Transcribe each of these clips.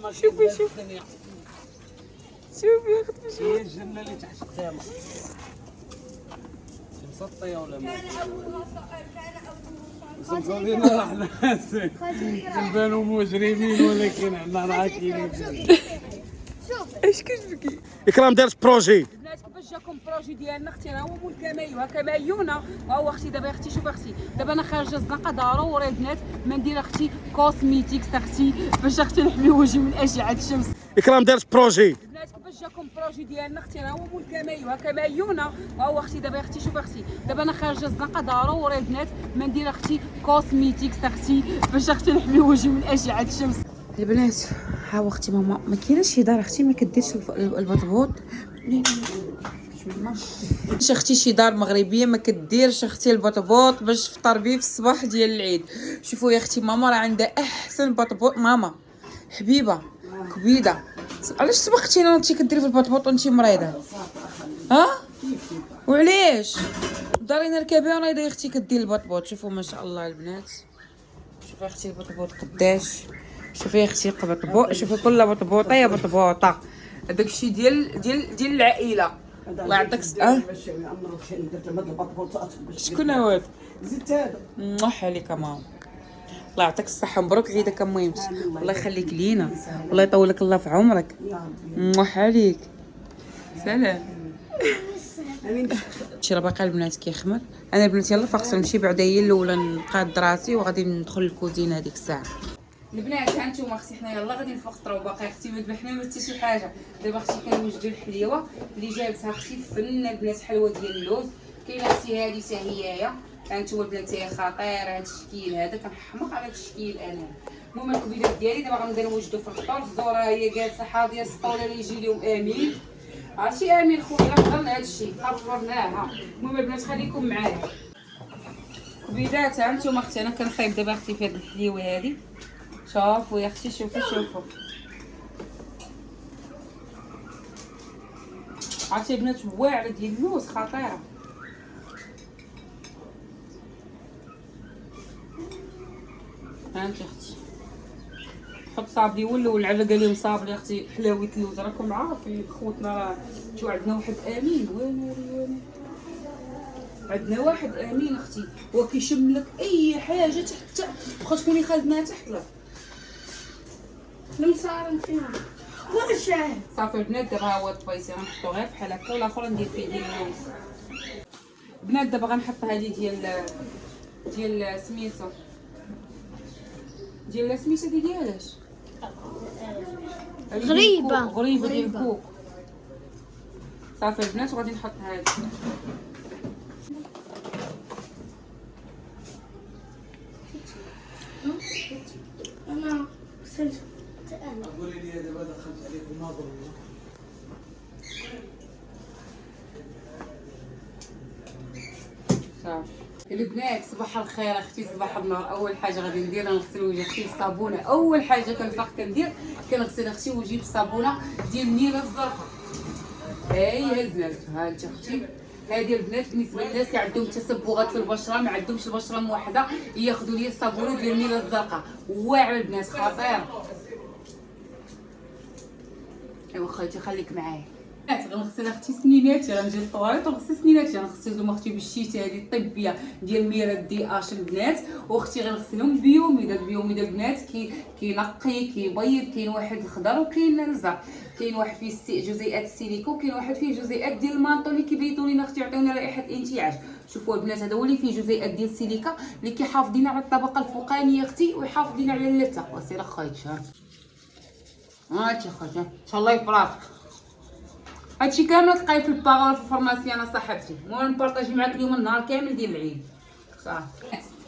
شوفي شوفي يا اختي شوفي. هي الجنة اللي تحت الخيمة مسطية ولا ما؟ زنزانين راح ناس زنبانوا مجرمين ولكن احنا راكين. اش كتبكي؟ اكرام دارت بروجي. البنات كيفاش جاكم البروجي ديالنا اختي؟ انا هو مول كمايو هكا مايونا. ها هو اختي دابا اختي شوف اختي دابا انا خارجه الزنقه ضروري البنات ما ندير اختي كوسميتيكس اختي باش اختي نحمي وجهي من اشعه الشمس. اكرام دارت بروجي. البنات كيفاش جاكم البروجي ديالنا اختي؟ انا هو مول كمايو هكا مايونا. ها هو اختي دابا اختي شوف اختي دابا انا خارجه الزنقه ضروري البنات ما ندير اختي كوسميتيكس اختي باش اختي نحمي وجهي من اشعه الشمس. البنات ها هو اختي ماما ما كايناش شي دار اختي ما كديرش البطبوط. باش اختي شي دار مغربيه ما كديرش اختي البطبوط باش تفطر بيه في الصباح ديال العيد. شوفوا يا اختي ماما راه عندها احسن بطبوط. ماما حبيبه كبيده علاش سبقتينا وانتي كديري في البطبوط وانتي مريضه؟ ها وعلاش دارينا ركابيه ونايضه يا اختي كدير البطبوط؟ شوفوا ما شاء الله البنات شوفي اختي البطبوط قداش. شوفي يا اختي بطبوط شوفي كل بطبوطه يا بطبوطه. هذاك الشيء ديال العائله. الله يعطيك شكون هو؟ زدت هذا نوح عليك ماما. الله يعطيك الصحه مبروك عيدك اميمتي. الله يخليك لينا الله يطولك الله في عمرك. نوح عليك سلام. شي راه باقي البنات كيخمر. انا البنات يلا فاقصه نمشي بعدا هي الاولى نقاد راسي وغادي ندخل الكوزينه هذيك الساعه. البنات ها نتوما اختي حنا يلا غادي نفطروا باقي اختي ما ذبحنا ما حتى شي حاجه. دابا اختي كنوجدوا الحليوه اللي جابتها اختي فن البنات حلوه ديال اللوز. كاينه اختي هذه حتى هيايا ها نتوما البنات هي خطير هذا الشكل هذا كنحمق على هذا الشكل انا. المهم الكبيدات ديالي دابا غنبدا نوجدوا في الفطور. الزوره هي جالسه حاضيه السطوله اللي يجي لهم امين. عرفتي امين خويا هضر هذا الشيء حضرناها. المهم البنات خليكم معايا كبيدات ها نتوما اختي انا كنخايب دابا اختي في هذه الحليوه هذه. شوفوا يا اختي شوفوا عرفتي البنات واعره ديال اللوز خطيره. ها انت اختي حط صابلي ولا علقه لهم صابلي اختي حلاوه اللوز. راكم عارفين خوتنا راه شو عندنا واحد امين. وين عندنا واحد امين اختي هو كيشم لك اي حاجه تحت واخا تكوني خازناها تحت لك. نمصار فيها واش صافي البنات دابا هو الطبيسي غنحطو غير فحال هكا والاخر ندير فيه ديال اللوز. البنات دابا غنحط هذه ديال سميتو ديال سميتو ديالاش غريبه ديال الكوك. صافي البنات وغادي نحط هذه. انا سلت قولي لي دابا دخلت عليكم ناظر صافي البنات صباح الخير اختي صباح النور. اول حاجه غادي ندير نغسل وجهي اختي بالصابونه. اول حاجه كنفيق كندير كنغسل اختي وجهي بالصابونه ديال النيله الزرقاء. هي البنات ها انت اختي هذه البنات بالنسبه للناس اللي عندهم تسبغات في البشره ما عندهمش البشره موحده ياخذوا لي الصابونه ديال النيله الزرقاء واعره البنات خطير. ايوا خالتي خليك معايا. غنغسل اختي سنيناتي غنجي للطواليط ونغسل سنيناتي. غنغسلهم اختي بالشيته هذه الطبيه ديال ميرا دي اش البنات. واختي غنغسلهم بيوميده البنات كينقي كيبيض. كاين واحد الخضر وكاين الزرق. كاين واحد فيه جزيئات السيليكو وكاين واحد فيه جزيئات ديال المانطو اللي كيبيضوا لينا اختي يعطيونا رائحه انتعاش. شوفوا البنات هذا هو اللي فيه جزيئات ديال السيليكا اللي كيحافظين على الطبقه الفوقانيه اختي ويحافظين على اللثه. وسير اخويا هاتي خويا ان شاء الله يفرحك. هادشي كامل تلقايه في الباغور في الفارماسي انا صاحبتي. المهم نبارطاجي معاك اليوم النهار كامل ديال العيد صافي.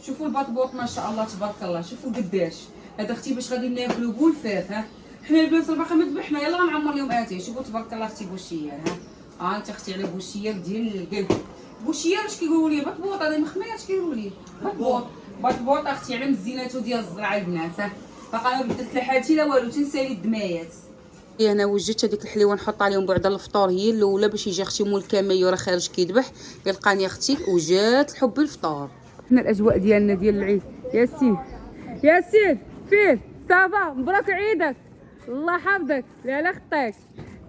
شوفوا البطبوط ما شاء الله تبارك الله. شوفوا قداش هذا اختي باش غادي ناكلو بولفاف. ها حنا البنات باقي ما ذبحنا يلا غنعمر لهم اتاي. شوفوا تبارك الله اختي بوشيال. ها انت اختي على بوشيال ديال القلب. بوشيال اش كيقولوا لي بطبوط هذا مخميه اش كيقولوا لي بطبوط اختي على مزيناتو ديال الزرعه البنات. ها باقا ما بدات لا حالتي لا والو تنسالي الدمايات. انا وجدت هذيك الحليوه نحط عليهم بعدا الفطور هي الاولى باش يجي اختي مول كامل راه خارج كيذبح يلقاني اختي وجات الحب الفطور. حنا الاجواء ديالنا ديال العيد. ياسين فين صافا مبروك عيدك الله حافظك لا لا خطيك.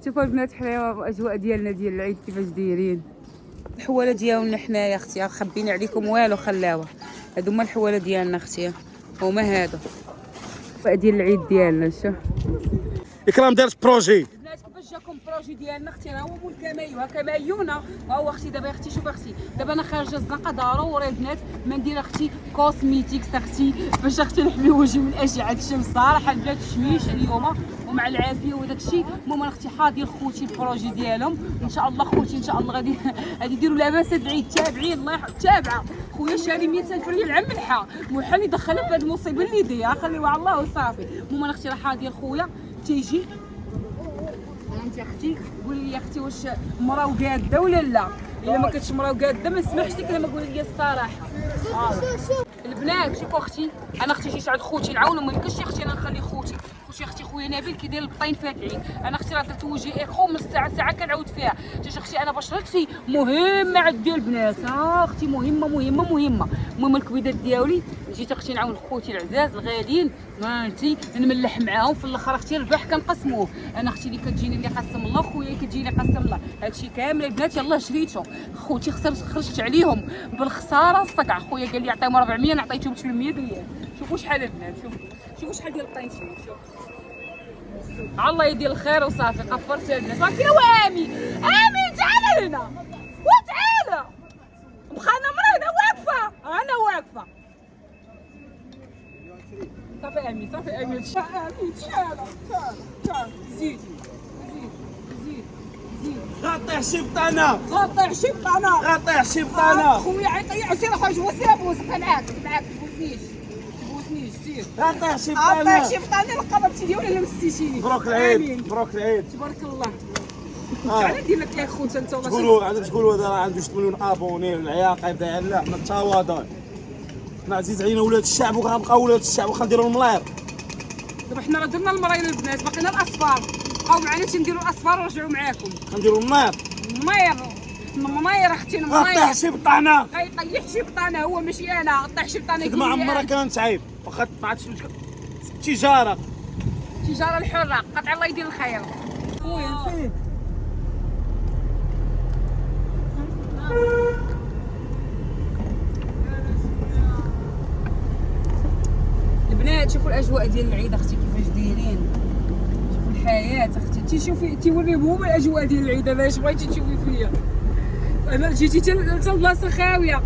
شوفوا البنات حنايا الاجواء ديالنا ديال العيد كيفاش دايرين. الحواله ديالنا حنايا اختي خبينا عليكم والو خلاوها. هادو هما الحواله ديالنا اختي هما هادو ديال العيد ديالنا. شوف إكرام دارت بروجي. البنات كيفاش جاكم البروجي ديالنا اختي راه هو مول كمايو هكا مايونا ها هو اختي. دابا اختي شوف اختي دابا انا خارجه الزنقه ضروري البنات ما ندير اختي كوسميتيكس اختي باش اختي نحمي وجهي من اشعه الشمس. صراحه البنات الشميش اليوم ومع العافيه وداك الشيء. المهم انا اختي حاضر خوتي البروجي ديالهم ان شاء الله. خوتي ان شاء الله غادي يديروا لاباس هاد العيد. تابعين الله تابعه خويا شاري 100,000 ريال عام ملحه محال يدخلها في هاد المصيبه اللي دايره خليوها على الله وصافي. المهم انا اختي راه حاضر خويا تيجي. انت اختي قولي لي اختي واش مرا وقاده ولا لا؟ الا ما كنتش مرا وقاده ما نسمحش لك لما قولي لي الصراحه. البنات شوفوا اختي انا اختي جيت عند خوتي نعاونو ما يمكنش اختي انا نخلي خوتي اختي خويا نبيل كيدير البطين فات العيد. انا اختي راه درت وجهي ايكو من ساعه كنعاود فيها. جات اختي انا بشرتي مهمه عند البنات اختي مهمه. المهم الكبيدات ديالي جيت اختي نعاون خوتي العزاز الغاليين انتي نملح معاهم في الاخر اختي الربح كنقسموه. انا اختي اللي كتجيني اللي قسم الله خويا كتجيني قسم الله. هادشي كامل البنات يلاه شريتو. خوتي خرجت عليهم بالخساره الصقع. خويا قال لي عطيهم 400 انا عطيتهم 800 ريال. شوفوا شحال البنات شوفوا شحال ديال الطين شوف الله يدير الخير وصافي قفرت الناس. ما كاين امين تعال لهنا وتعال بخانا مريضه واقفه انا واقفه. صافي امين تعال زيد غطي شبطانة غطي شبطانه خويا عيطي سير خويا وسير بوسك معاك بوسنيش سير غطي شبطانة شبطانه القبرتي ديالي ولا مستيشيني. مبروك العيد تبارك الله. شحال ندير لك يا خوت انت والله. تقولوا هذا عنده 6 مليون ابوني العياقه يبدا لا من التواضع. ما عزيز علينا ولاد الشعب وغنبقاو ولاد الشعب وغنديروا الملاير. دابا حنا راه درنا المرايل البنات باقينا الاصفار. بقاو معنا تنديروا الاصفار ورجعوا معاكم. غنديروا الملاير اختي غطيح شي بطانه غيطيح شي بطانه هو ماشي انا. طيح شي بطانه خدمه عمرها كانت عيب واخا ما عادش تجاره الحره قطع الله يدير الخير. خويا نسيت البنات. شوفوا الاجواء ديال العيد اختي كيفاش دايرين. شوفوا الحياه اختي تيشوفي تيوريهم هما الاجواء ديال العيد. انا اش بغيتي تشوفي فيا انا جيتي حتى البلاصه خاويه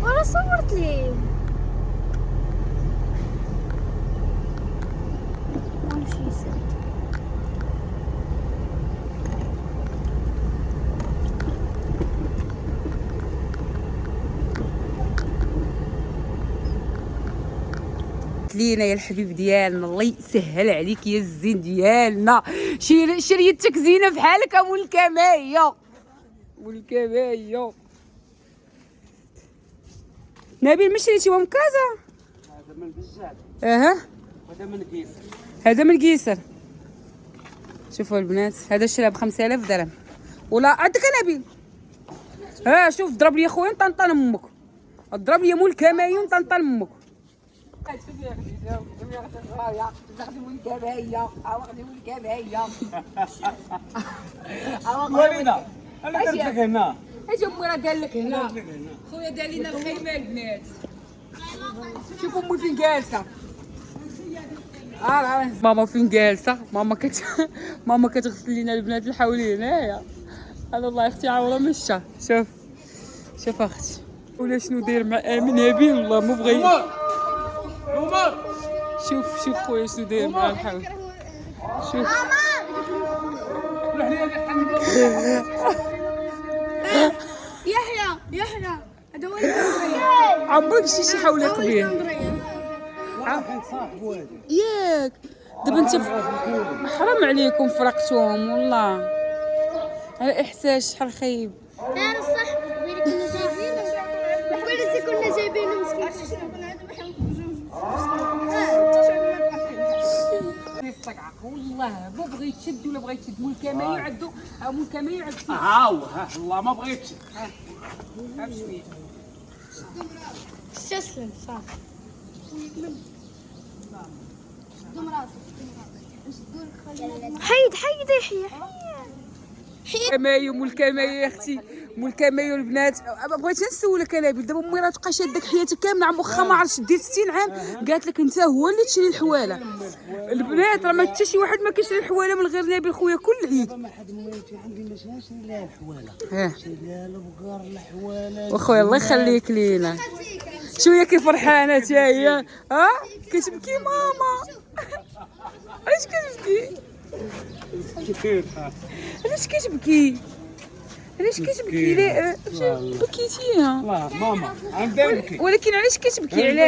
وانا صورت لي لينا يا الحبيب ديالنا. الله يسهل عليك يا الزين ديالنا. شريتك زينه بحالك مول الكمايه نبيل. ما شريتيهم كازا؟ هذا من بزاف هذا من قيصر. شوفوا البنات هذا شرا ب 5000 درهم ولا عندك نبيل. شوف ضرب لي خويا نطنطن امك. ضرب لي مول الكمايه ونطنطن امك. ولينا انا درت لك هنا. اجي امي راه قال لك هنا خويا دار لينا الخيمه البنات. شوفوا امي فين جالسه. ماما فين جالسه. ماما كتغسل لينا البنات الحولين. هنايا انا الله اختي عاوره مشى. شوف اختي ولا شنو داير مع امين نبيل. والله مو بغي شوف خويا شنو داير مع الحول. شوف يحيى هذا هو عمرك شي حولك به صاحبو هذا ياك. دابا انت حرام عليكم فرقتوهم والله على احساس شحال خايب. انا صاحبك وين كنا جايبين كنا جايبين مسكين. والله ما بغيت تشد ولا بغيت تشد. مول الكمايه عندو مول الكمايه عندو والله ما بغيتش. بشويه استسلم صافي. حيد حيد يحيى كمايو مول كمايو يا اختي، مول كمايو البنات. بغيت نسولك انا دابا امي راه تبقى شادك حياتك كامله عام واخا ما عرفتش ديت 60 عام، قالت لك انت هو اللي تشري الحواله. البنات راه ما حتى شي واحد ما كيشري الحواله من غير نبيل خويا كل عيد. ما حد مويتي عندي ما شري لها الحواله، اه شري لها البقر الحواله. واخويا الله يخليك لينا. شويه كي فرحانه حتى هي، ها كتبكي ماما. علاش كتبكي؟ علاش كتبكي؟ علاش كتبكي؟ لا بكيتيها الله ماما عندها نبكي. ولكن علاش كتبكي؟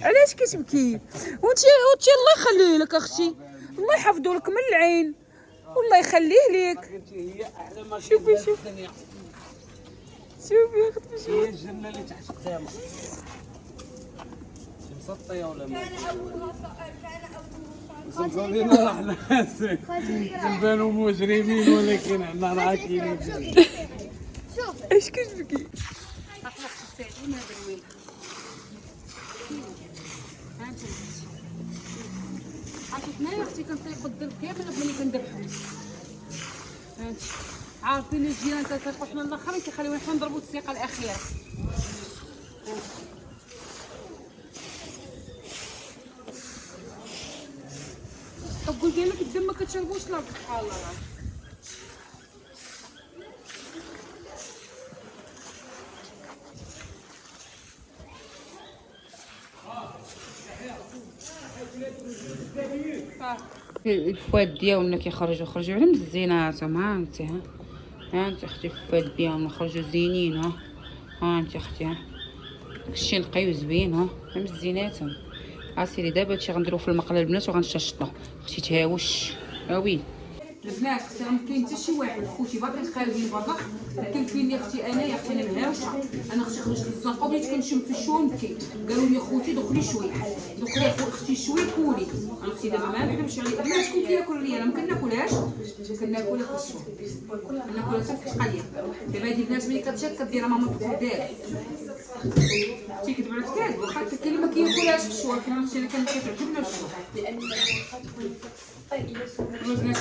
علاش كتبكي؟ وانت الله يخليه لك اختي، الله يحفظه لك من العين والله يخليه لك. هي احلى ما شوفي شوفي اختي هي الجنه اللي تحت قدامك. مسطيه ولا ما؟ مسطين راح ناسك نبانو مجرمين ولكن احنا راكين. شوف علاش كتبكي؟ احنا خصاتين هذا الويل. ها انت عرفتي حنايا اختي كنطيقوا الذبح كامل ملي كنذبحوا. فهمتي عارفين الجيران كنطيقوا حنا الاخرين كيخليونا حنا نضربوا الثقه الاخيره. طب قلت لك الدم ما كتشربوش لا سبحان الله. الفوات ديالنا كيخرجوا على مزيناتهم. ها انت ها انت اختي الفوات ديالنا خرجوا زينين. ها انت اختي داكشي نقيو زوين. ها مزيناتهم. سيري دابا هادشي غنديروه في المقله البنات وغنشططو اختي تهاوش. ويلي البنات اختي راه مكاين حتى شي واحد خوتي باقي خارجين برا، لكن فيني اختي انايا اختي انا مهاوشه. انا اختي خرجت للزنقه وبديت كنشم في الشوا ونبكي. قالوا لي خوتي دخلي شويه دخلي اختي شويه كولي. انا اختي دابا ما نحبش عليك البنات. شكون كياكل ليا؟ انا ما كناكلهاش، كناكلها في الشوا، كناكلها حتى في القليه. دابا هادي البنات ملي كتشد كديرها ماما في الدار. اختي كتبع الكاد واخا كاين اللي ما كياكلهاش في الشوا، ولكن اختي اللي كانت كتعجبنا الشوا.